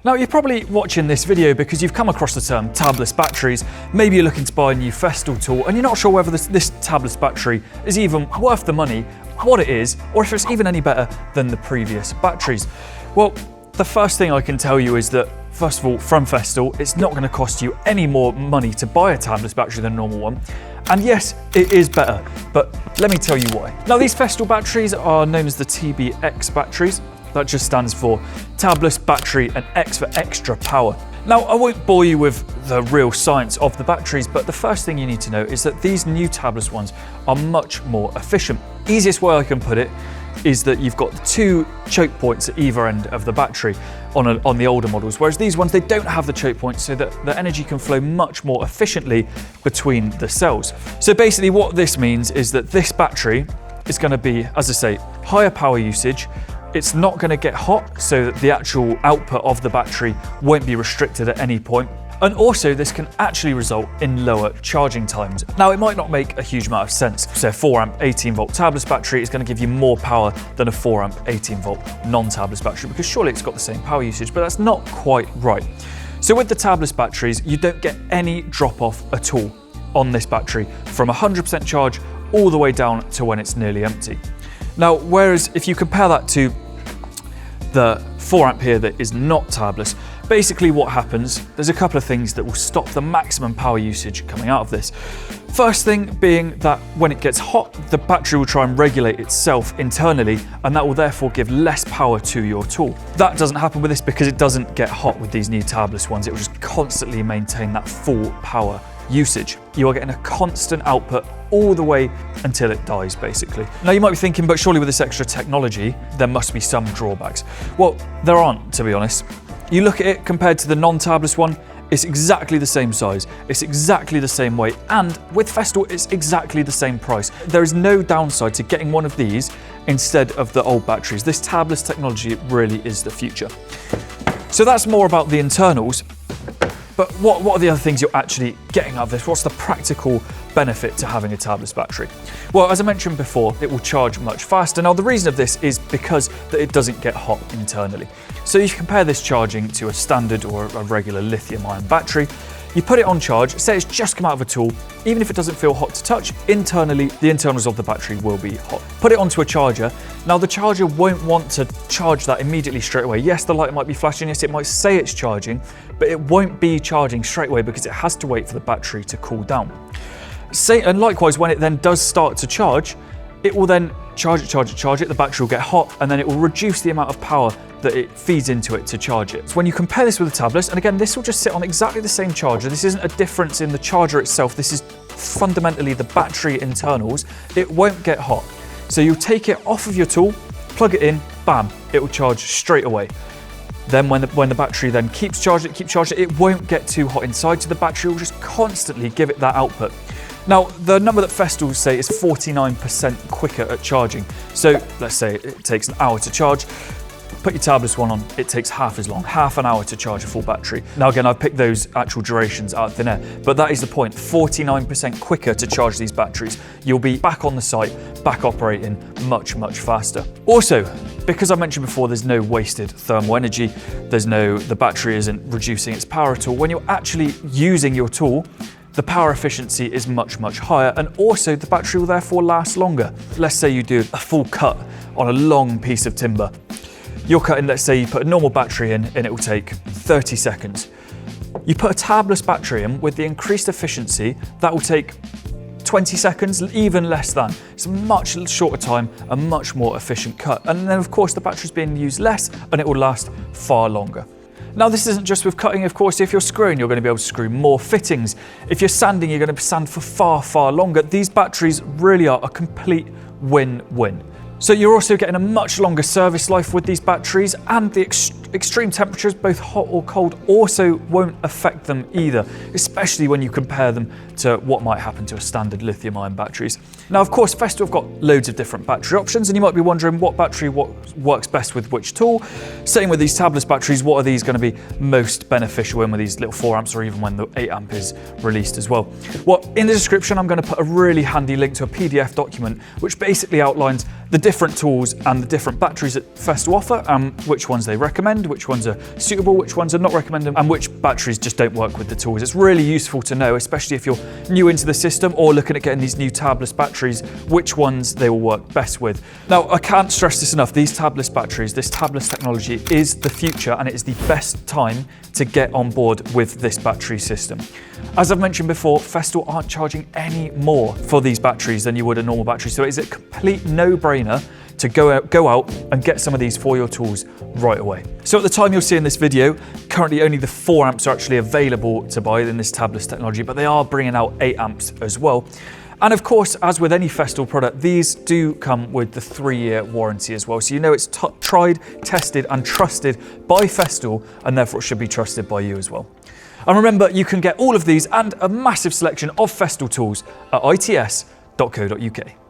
Now you're probably watching this video because you've come across the term tabless batteries. Maybe you're looking to buy a new Festool tool and you're not sure whether this tabless battery is even worth the money, what it is, or if it's even any better than the previous batteries. Well, the first thing I can tell you is that, first of all, from Festool, it's not going to cost you any more money to buy a tabless battery than a normal one. And yes, it is better, but let me tell you why. Now, these Festool batteries are known as the TBX batteries. That just stands for tabless battery and X for extra power. Now, I won't bore you with the real science of the batteries, but the first thing you need to know is that these new tabless ones are much more efficient. Easiest way I can put it is that you've got two choke points at either end of the battery on the older models, whereas these ones, they don't have the choke points, so that the energy can flow much more efficiently between the cells. So basically what this means is that this battery is going to be, as I say, higher power usage. It's not going to get hot, so that the actual output of the battery won't be restricted at any point. And also, this can actually result in lower charging times. Now, it might not make a huge amount of sense. So a 4 amp 18 volt tabless battery is going to give you more power than a 4 amp 18 volt non-tabless battery, because surely it's got the same power usage, but that's not quite right. So with the tabless batteries, you don't get any drop off at all on this battery from 100% charge all the way down to when it's nearly empty. Now, whereas if you compare that to the 4 amp here that is not tabless, basically what happens, there's a couple of things that will stop the maximum power usage coming out of this. First thing being that when it gets hot, the battery will try and regulate itself internally, and that will therefore give less power to your tool. That doesn't happen with this because it doesn't get hot with these new tabless ones. It will just constantly maintain that full power usage. You are getting a constant output all the way until it dies, basically. Now you might be thinking, but surely with this extra technology, there must be some drawbacks. Well, there aren't, to be honest. You look at it compared to the non-tabless one, it's exactly the same size, it's exactly the same weight, and with Festool, it's exactly the same price. There is no downside to getting one of these instead of the old batteries. This tabless technology really is the future. So that's more about the internals. But what are the other things you're actually getting out of this? What's the practical benefit to having a tabless battery? Well, as I mentioned before, it will charge much faster. Now, the reason of this is because that it doesn't get hot internally. So you compare this charging to a standard or a regular lithium-ion battery. You put it on charge, say it's just come out of a tool, even if it doesn't feel hot to touch, internally, the internals of the battery will be hot. Put it onto a charger. Now the charger won't want to charge that immediately straight away. Yes, the light might be flashing, yes, it might say it's charging, but it won't be charging straight away because it has to wait for the battery to cool down. And likewise, when it then does start to charge, it will then charge it, the battery will get hot, and then it will reduce the amount of power that it feeds into it to charge it. So when you compare this with a tablet, and again, this will just sit on exactly the same charger. This isn't a difference in the charger itself. This is fundamentally the battery internals. It won't get hot. So you take it off of your tool, plug it in, bam, it will charge straight away. Then when the battery then keeps charging, it won't get too hot inside, so the battery will just constantly give it that output. Now, the number that Festool say is 49% quicker at charging. So let's say it takes an hour to charge. Put your tabless one on, it takes half as long, half an hour to charge a full battery. Now again, I've picked those actual durations out of thin air, but that is the point, 49% quicker to charge these batteries. You'll be back on the site, back operating much faster. Also, because I mentioned before, there's no wasted thermal energy, the battery isn't reducing its power at all. When you're actually using your tool, the power efficiency is much higher, and also the battery will therefore last longer. Let's say you do a full cut on a long piece of timber. You're cutting, let's say you put a normal battery in and it will take 30 seconds. You put a tabless battery in with the increased efficiency, that will take 20 seconds, even less than. It's a much shorter time, a much more efficient cut. And then of course the battery's being used less and it will last far longer. Now this isn't just with cutting, of course. If you're screwing, you're going to be able to screw more fittings. If you're sanding, you're going to sand for far longer. These batteries really are a complete win-win. So you're also getting a much longer service life with these batteries, and the extreme temperatures, both hot or cold, also won't affect them either, especially when you compare them to what might happen to a standard lithium-ion batteries. Now, of course, Festool have got loads of different battery options, and you might be wondering what battery works best with which tool. Same with these tabless batteries, what are these going to be most beneficial in with these little 4 amps or even when the 8 amp is released as well? Well, in the description, I'm going to put a really handy link to a PDF document which basically outlines the different tools and the different batteries that Festool offer and which ones they recommend, recommend, which ones are suitable, which ones are not recommended, and which batteries just don't work with the tools. It's really useful to know, especially if you're new into the system or looking at getting these new tabless batteries, which ones they will work best with. Now, I can't stress this enough, these tabless batteries, this tabless technology is the future, and it is the best time to get on board with this battery system. As I've mentioned before, Festool aren't charging any more for these batteries than you would a normal battery, so it is a complete no-brainer to go out and get some of these for your tools right away. So at the time you're seeing this video, currently only the 4 amps are actually available to buy in this tabless technology, but they are bringing out 8 amps as well. And of course, as with any Festool product, these do come with the 3-year warranty as well. So you know it's tried, tested and trusted by Festool, and therefore it should be trusted by you as well. And remember, you can get all of these and a massive selection of Festool tools at its.co.uk.